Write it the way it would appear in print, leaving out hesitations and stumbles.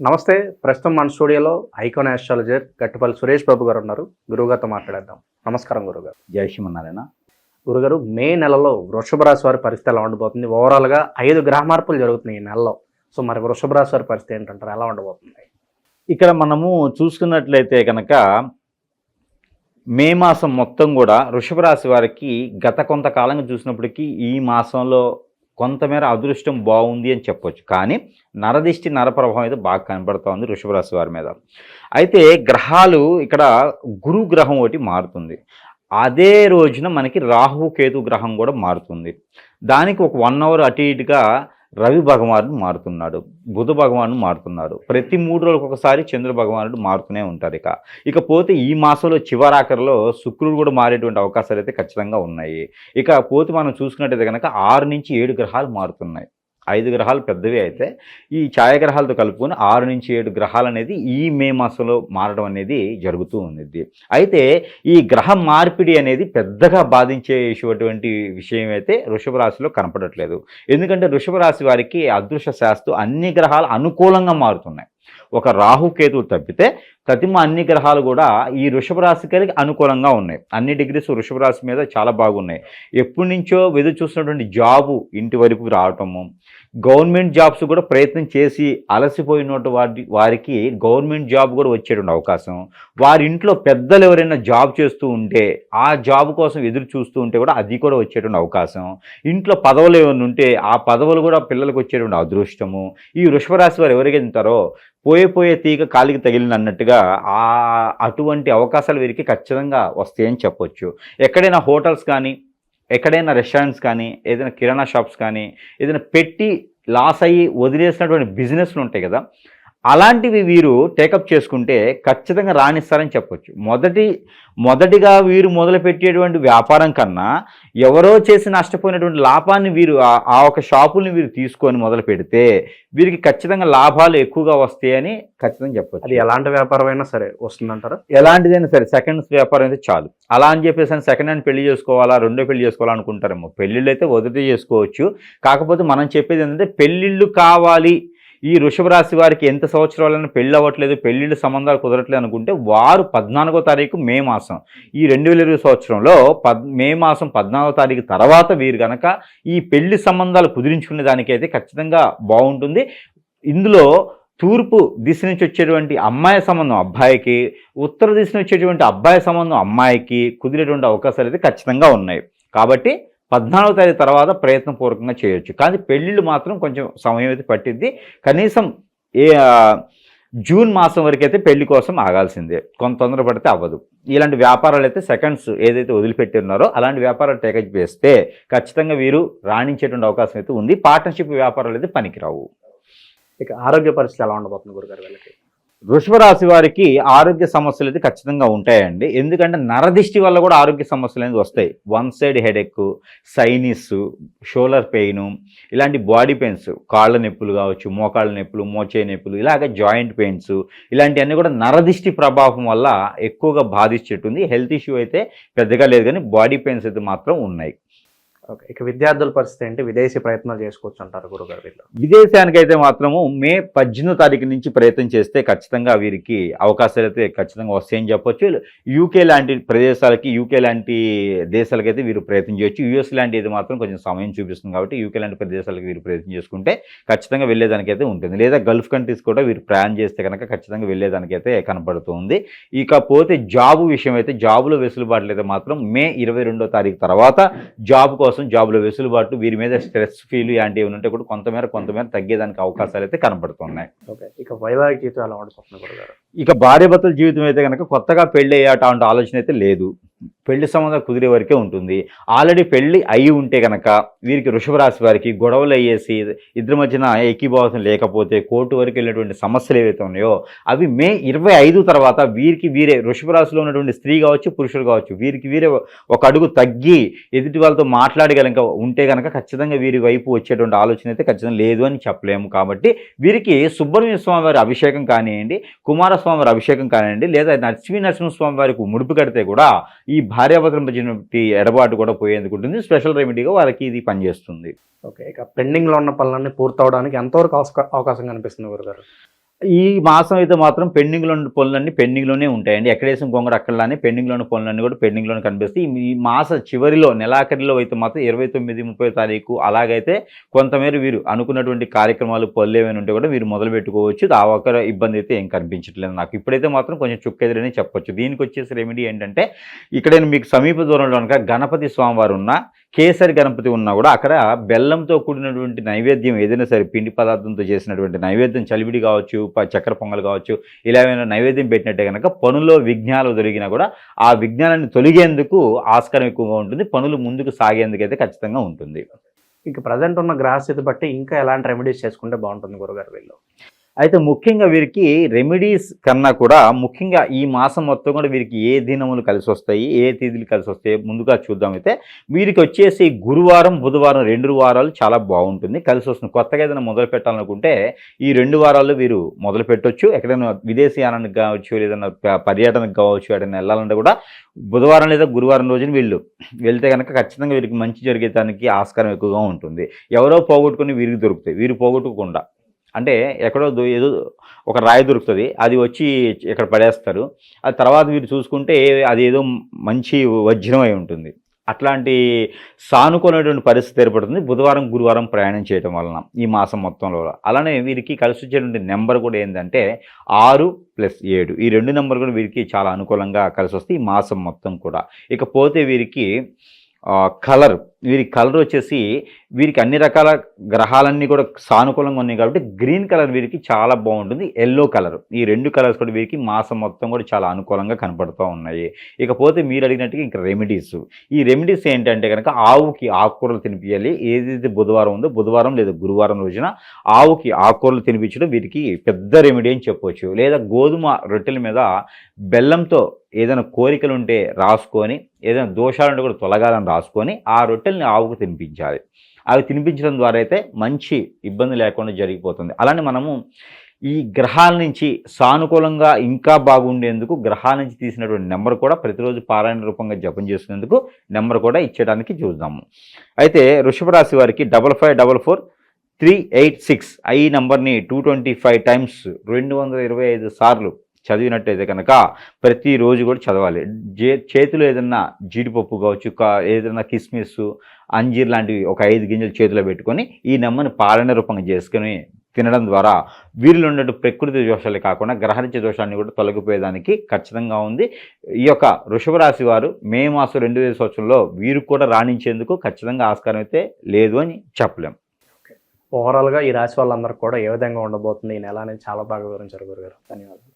నమస్తే. ప్రస్తుతం మన స్టూడియోలో ఐకాన్ ఆస్ట్రాలజర్ గట్టిపల్లి సురేష్ బాబు గారు ఉన్నారు. గురువుగారితో మాట్లాడేద్దాం. నమస్కారం గురుగారు. జై శ్రీమన్నారాయణ. గురుగారు, మే నెలలో వృషభ రాశి వారి పరిస్థితి ఎలా ఉండబోతుంది? ఓవరాల్గా 5 గ్రహ మార్పులు జరుగుతున్నాయి ఈ నెలలో. సో మరి వృషభ రాశి వారి పరిస్థితి ఏంటంటారు? ఎలా ఉండబోతుంది? ఇక్కడ మనము చూసుకున్నట్లయితే కనుక మే మాసం మొత్తం కూడా వృషభ రాశి వారికి గత కొంతకాలంగా చూసినప్పటికీ ఈ మాసంలో కొంతమేర అదృష్టం బాగుంది అని చెప్పొచ్చు. కానీ నరదిష్టి నరప్రభావం అయితే బాగా కనబడుతోంది వృషభ రాశి వారి మీద. అయితే గ్రహాలు ఇక్కడ గురు గ్రహం ఒకటి మారుతుంది. అదే రోజున మనకి రాహు కేతు గ్రహం కూడా మారుతుంది. దానికి ఒక 1 అవర్ అటు ఇటుగా రవి భగవానుడు మారుతున్నాడు, బుధ భగవానుడు మారుతున్నాడు. ప్రతి 3 రోజులకు ఒకసారి చంద్ర భగవానుడు మారుతూనే ఉంటారు. ఇకపోతే ఈ మాసంలో చివరాఖరిలో శుక్రుడు కూడా మారేటువంటి అవకాశాలు అయితే ఖచ్చితంగా ఉన్నాయి. ఇకపోతే మనం చూసుకున్నట్టయితే కనుక 6 నుంచి 7 గ్రహాలు మారుతున్నాయి. 5 గ్రహాలు పెద్దవి అయితే ఈ ఛాయాగ్రహాలతో కలుపుకొని 6 నుంచి 7 గ్రహాలు అనేది ఈ మే మాసంలో మారడం అనేది జరుగుతూ ఉంది. అయితే ఈ గ్రహ మార్పిడి అనేది పెద్దగా బాధించేటువంటి విషయం అయితే వృషభ రాశిలో కనపడట్లేదు. ఎందుకంటే వృషభ రాశి వారికి అదృష్ట శాస్త్రం అన్ని గ్రహాలు అనుకూలంగా మారుతున్నాయి. ఒక రాహుకేతువు తప్పితే ప్రతిమ అన్ని గ్రహాలు కూడా ఈ వృషభ రాశికి అనుకూలంగా ఉన్నాయి. అన్ని డిగ్రీస్ వృషభ రాశి మీద చాలా బాగున్నాయి. ఎప్పటి నుంచో ఎదురు చూసినటువంటి జాబు ఇంటి వరకు రావటము, గవర్నమెంట్ జాబ్స్ కూడా ప్రయత్నం చేసి అలసిపోయినటువంటి వారికి గవర్నమెంట్ జాబ్ కూడా వచ్చేటువంటి అవకాశం, వారి ఇంట్లో పెద్దలు ఎవరైనా జాబ్ చేస్తూ ఉంటే ఆ జాబ్ కోసం ఎదురు చూస్తూ ఉంటే కూడా అది కూడా వచ్చేటువంటి అవకాశం, ఇంట్లో పదవులు ఏమైనా ఉంటే ఆ పదవులు కూడా పిల్లలకు వచ్చేటువంటి అదృష్టము. ఈ వృషభ రాశి వారు ఎవరికి ఉంటారో పోయే తీగ కాలికి తగిలిన అన్నట్టుగా అటువంటి అవకాశాలు వీరికి ఖచ్చితంగా వస్తాయని చెప్పొచ్చు. ఎక్కడైనా హోటల్స్ కానీ, ఎక్కడైనా రెస్టారెంట్స్ కానీ, ఏదైనా కిరాణా షాప్స్ కానీ, ఏదైనా పెట్టి లాస్ అయ్యి వదిలేసినటువంటి బిజినెస్లు ఉంటాయి కదా, అలాంటివి వీరు టేకప్ చేసుకుంటే ఖచ్చితంగా రాణిస్తారని చెప్పొచ్చు. మొదటిగా వీరు మొదలుపెట్టేటువంటి వ్యాపారం కన్నా ఎవరో చేసి నష్టపోయినటువంటి లాభాన్ని వీరు ఆ ఒక షాపుల్ని వీరు తీసుకొని మొదలు పెడితే వీరికి ఖచ్చితంగా లాభాలు ఎక్కువగా వస్తాయని ఖచ్చితంగా చెప్పొచ్చు. అది ఎలాంటి వ్యాపారం అయినా సరే వస్తుందంటారా? ఎలాంటిదైనా సరే సెకండ్స్ వ్యాపారం అయితే చాలు. అలా అని చెప్పేసి సెకండ్ హ్యాండ్ పెళ్లి చేసుకోవాలా, రెండో పెళ్లి చేసుకోవాలనుకుంటారేమో. పెళ్ళిళ్ళు అయితే మొదటి చేసుకోవచ్చు. కాకపోతే మనం చెప్పేది ఏంటంటే పెళ్ళిళ్ళు కావాలి, ఈ వృషభ రాశి వారికి ఎంత సంవత్సరాలైనా పెళ్ళి అవ్వట్లేదు, పెళ్ళిళ్ళు సంబంధాలు కుదరట్లేదు అనుకుంటే వారు 14వ తారీఖు మే మాసం ఈ 2020 సంవత్సరంలో మే మాసం 14వ తారీఖు తర్వాత వీరు కనుక ఈ పెళ్లి సంబంధాలు కుదిరించుకునే దానికైతే ఖచ్చితంగా బాగుంటుంది. ఇందులో తూర్పు దిశ నుంచి వచ్చేటువంటి అమ్మాయి సంబంధం అబ్బాయికి, ఉత్తర దిశ నుంచి వచ్చేటువంటి అబ్బాయి సంబంధం అమ్మాయికి కుదిరేటువంటి అవకాశాలు అయితే ఖచ్చితంగా ఉన్నాయి. కాబట్టి 14వ తారీఖు తర్వాత ప్రయత్నపూర్వకంగా చేయొచ్చు. కానీ పెళ్ళిళ్ళు మాత్రం కొంచెం సమయం అయితే పట్టిద్ది. కనీసం జూన్ మాసం వరకు అయితే పెళ్లి కోసం ఆగాల్సిందే. కొంత తొందర పడితే అవ్వదు. ఇలాంటి వ్యాపారాలు అయితే సెకండ్స్ ఏదైతే వదిలిపెట్టి ఉన్నారో అలాంటి వ్యాపారాలు టేకప్ చేస్తే ఖచ్చితంగా వీరు రాణించేటువంటి అవకాశం అయితే ఉంది. పార్ట్నర్షిప్ వ్యాపారాలు అయితే పనికిరావు. ఆరోగ్య పరిస్థితి ఎలా ఉండబోతుంది గురుగారు వీళ్ళకి? వృషభ రాశి వారికి ఆరోగ్య సమస్యలు అయితే ఖచ్చితంగా ఉంటాయండి. ఎందుకంటే నరదిష్టి వల్ల కూడా ఆరోగ్య సమస్యలు అనేది వస్తాయి. 1 side headache, sinus, shoulder pain, ఇలాంటి బాడీ పెయిన్స్, కాళ్ళ నొప్పులు కావచ్చు, మోకాళ్ళ నొప్పులు, మోచే నొప్పులు, ఇలాగ జాయింట్ పెయిన్స్, ఇలాంటివన్నీ కూడా నరదిష్టి ప్రభావం వల్ల ఎక్కువగా బాధించేటుంది. హెల్త్ ఇష్యూ అయితే పెద్దగా లేదు, కానీ బాడీ పెయిన్స్ అయితే మాత్రం ఉన్నాయి. ఓకే. విద్యార్థుల పరిస్థితి ఏంటి? విదేశీ ప్రయత్నాలు చేసుకోవచ్చు అంటారు గురుగారు వీళ్ళు? విదేశానికి అయితే మాత్రము మే 18వ తారీఖు నుంచి ప్రయత్నం చేస్తే ఖచ్చితంగా వీరికి అవకాశాలు అయితే ఖచ్చితంగా వస్తాయని చెప్పొచ్చు. యూకే లాంటి ప్రదేశాలకి, యూకే లాంటి దేశాలకైతే వీరు ప్రయత్నం చేయొచ్చు. యూఎస్ లాంటి అయితే మాత్రం కొంచెం సమయం చూపిస్తుంది. కాబట్టి యూకే లాంటి ప్రదేశాలకు వీరు ప్రయత్నం చేసుకుంటే ఖచ్చితంగా వెళ్ళేదానికైతే ఉంటుంది. లేదా గల్ఫ్ కంట్రీస్ కూడా వీరు ప్రయాణం చేస్తే కనుక ఖచ్చితంగా వెళ్ళేదానికైతే కనపడుతుంది. ఇకపోతే జాబు విషయం అయితే, జాబులో వెసులుబాట్లు అయితే మాత్రం మే 22వ తారీఖు తర్వాత జాబు కోసం, జాబ్లో వెసులుబాటు, వీరి మీద స్ట్రెస్ ఫీల్ లాంటివి ఉంటే కూడా కొంతమేర తగ్గేదానికి అవకాశాలు అయితే కనబడుతున్నాయి. ఓకే. వైవాహిక జీవితం ఎలా ఉండబోతుంది గురుగారు? భార్యాభర్తల జీవితం అయితే కనుక కొత్తగా పెళ్లి అయ్యాట అంటే ఆలోచన అయితే లేదు. పెళ్లి సంబంధం కుదిరే వరకే ఉంటుంది. ఆల్రెడీ పెళ్లి అయి ఉంటే కనుక వీరికి వృషభ రాశి వారికి గొడవలు అయ్యేసి ఇద్దరి మధ్యన ఏకీభావం లేకపోతే కోర్టు వరకు వెళ్ళినటువంటి సమస్యలు ఏవైతే ఉన్నాయో అవి మే 25 తర్వాత వీరికి వీరే వృషభ రాశిలో ఉన్నటువంటి స్త్రీ కావచ్చు, పురుషుడు కావచ్చు, వీరికి వీరే ఒక అడుగు తగ్గి ఎదుటి వాళ్ళతో మాట్లాడగలక ఉంటే కనుక ఖచ్చితంగా వీరి వైపు వచ్చేటువంటి ఆలోచన అయితే ఖచ్చితంగా లేదు అని చెప్పలేము. కాబట్టి వీరికి సుబ్రహ్మణ్య స్వామి వారి అభిషేకం కానివ్వండి, కుమారస్వామి వారి అభిషేకం కానివ్వండి, లేదా నరసింహస్వామి వారికి ముడుపు కడితే కూడా ఈ భార్యాభర్తల మధ్య ఎడబాటు కూడా పోయేందుకు ఉంటుంది. స్పెషల్ రెమెడీగా వారికి ఇది పనిచేస్తుంది. ఓకే. పెండింగ్లో ఉన్న పనులన్నీ పూర్తవడానికి ఎంతవరకు అవకాశం కనిపిస్తుంది గురుగారు? ఈ మాసం అయితే మాత్రం పెండింగ్లో ఉన్న పనులన్నీ పెండింగ్లోనే ఉంటాయండి. ఎక్కడేసిన గొంగడు అక్కడలానే పెండింగ్లో ఉన్న పనులన్నీ కూడా పెండింగ్లోనే కనిపిస్తాయి. ఈ మాస చివరిలో నెలాఖరిలో అయితే మాత్రం 29, 30 తారీఖు అలాగైతే కొంతమేర వీరు అనుకున్నటువంటి కార్యక్రమాలు పనులు ఏమైనా ఉంటే కూడా వీరు మొదలు పెట్టుకోవచ్చు. ఆ ఒక్క ఇబ్బంది అయితే ఏం కనిపించట్లేదు నాకు. ఇప్పుడైతే మాత్రం కొంచెం చుక్కెదిరని చెప్పొచ్చు. దీనికి వచ్చేసి రెమెడీ ఏంటంటే, ఇక్కడ మీకు సమీప దూరంలో కనుక గణపతి స్వామివారు ఉన్న కేసరి గణపతి ఉన్నా కూడా అక్కడ బెల్లంతో కూడినటువంటి నైవేద్యం ఏదైనా సరే పిండి పదార్థంతో చేసినటువంటి నైవేద్యం చలివిడి కావచ్చు, చక్కెర పొంగల్ కావచ్చు, ఇలా ఏమైనా నైవేద్యం పెట్టినట్టే కనుక పనుల్లో విఘ్నాలు తొలగినా కూడా ఆ విఘ్నాలను తొలగేందుకు ఆస్కారం ఎక్కువగా ఉంటుంది. పనులు ముందుకు సాగేందుకైతే ఖచ్చితంగా ఉంటుంది. ఇక ప్రజెంట్ ఉన్న గ్రహస్థితి బట్టి ఇంకా ఎలాంటి రెమెడీస్ చేసుకుంటే బాగుంటుంది గురుగారు వీళ్ళు? అయితే ముఖ్యంగా వీరికి రెమెడీస్ కన్నా కూడా ముఖ్యంగా ఈ మాసం మొత్తం కూడా వీరికి ఏ దినములు కలిసి వస్తాయి, ఏ తేదీలు కలిసి వస్తాయి ముందుగా చూద్దాం. అయితే వీరికి వచ్చేసి గురువారం, బుధవారం 2 వారాలు చాలా బాగుంటుంది, కలిసి వస్తుంది. కొత్తగా ఏదైనా మొదలు పెట్టాలనుకుంటే ఈ 2 వారాల్లో వీరు మొదలు పెట్టవచ్చు. ఎక్కడైనా విదేశీయానానికి కావచ్చు, లేదన్నా పర్యటనకు కావచ్చు, ఎక్కడైనా వెళ్ళాలంటే కూడా బుధవారం లేదా గురువారం రోజున వీళ్ళు వెళ్తే కనుక ఖచ్చితంగా వీరికి మంచి జరిగేదానికి ఆస్కారం ఎక్కువగా ఉంటుంది. ఎవరో పోగొట్టుకుని వీరికి దొరుకుతాయి, వీరు పోగొట్టుకోకుండా. అంటే ఎక్కడో ఏదో ఒక రాయి దొరుకుతుంది, అది వచ్చి ఇక్కడ పడేస్తారు. అది తర్వాత వీరు చూసుకుంటే అది ఏదో మంచి వజ్రం అయి ఉంటుంది. అట్లాంటి సానుకూలమైనటువంటి పరిస్థితి ఏర్పడుతుంది బుధవారం, గురువారం ప్రయాణం చేయడం వలన ఈ మాసం మొత్తంలో. అలానే వీరికి కలిసి వచ్చేటువంటి నెంబర్ కూడా ఏంటంటే 6+7. ఈ 2 నెంబర్ కూడా వీరికి చాలా అనుకూలంగా కలిసి వస్తాయి ఈ మాసం మొత్తం కూడా. ఇకపోతే వీరికి వీరి కలర్ వచ్చేసి వీరికి అన్ని రకాల గ్రహాలన్నీ కూడా సానుకూలంగా ఉన్నాయి కాబట్టి గ్రీన్ కలర్ వీరికి చాలా బాగుంటుంది. ఎల్లో కలర్, ఈ 2 కలర్స్ కూడా వీరికి మాసం మొత్తం కూడా చాలా అనుకూలంగా కనపడుతూ ఉన్నాయి. ఇకపోతే మీరు అడిగినట్టుగా ఇంకా రెమెడీస్, ఈ రెమెడీస్ ఏంటంటే కనుక ఆవుకి ఆకుకూరలు తినిపించాలి. ఏదైతే బుధవారం ఉందో బుధవారం లేదా గురువారం రోజున ఆవుకి ఆకుకూరలు తినిపించడం వీరికి పెద్ద రెమెడీ అని చెప్పవచ్చు. లేదా గోధుమ రొట్టెల మీద బెల్లంతో ఏదైనా కోరికలు ఉంటే రాసుకొని, ఏదైనా దోషాలుంటే కూడా తొలగాలని రాసుకొని ఆ రొట్టెల్ని ఆవుకు తినిపించాలి. అవి తినిపించడం ద్వారా అయితే మంచి ఇబ్బంది లేకుండా జరిగిపోతుంది. అలానే మనము ఈ గ్రహాల నుంచి సానుకూలంగా ఇంకా బాగుండేందుకు గ్రహాల నుంచి తీసినటువంటి నెంబర్ కూడా ప్రతిరోజు పారాయణ రూపంగా జపం చేసుకునేందుకు నెంబర్ కూడా ఇచ్చేయడానికి చూద్దాము. అయితే వృషభ రాశి వారికి 55443866 ఈ నెంబర్ని 225 టైమ్స్ 225 సార్లు చదివినట్టయితే కనుక ప్రతిరోజు కూడా చదవాలి. చేతిలో ఏదన్నా జీడిపప్పు కావచ్చు, ఏదైనా కిస్మిస్, అంజీర్ లాంటివి ఒక 5 గింజలు చేతిలో పెట్టుకొని ఈ నెమ్మని పాలన రూపంగా చేసుకొని తినడం ద్వారా వీరిలో ఉన్నట్టు ప్రకృతి దోషాలే కాకుండా గ్రహరిత్య దోషాన్ని కూడా తొలగిపోయేదానికి ఖచ్చితంగా ఉంది. ఈ యొక్క వృషభ రాశి వారు మే మాసం 2000 సంవత్సరంలో వీరు కూడా రాణించేందుకు ఖచ్చితంగా ఆస్కారం అయితే లేదు అని చెప్పలేం. ఓవరాల్గా ఈ రాశి వాళ్ళందరూ కూడా ఏ విధంగా ఉండబోతుంది ఈ నెల అనేది చాలా బాగా వివరించారు గురుగారు. ధన్యవాదాలు.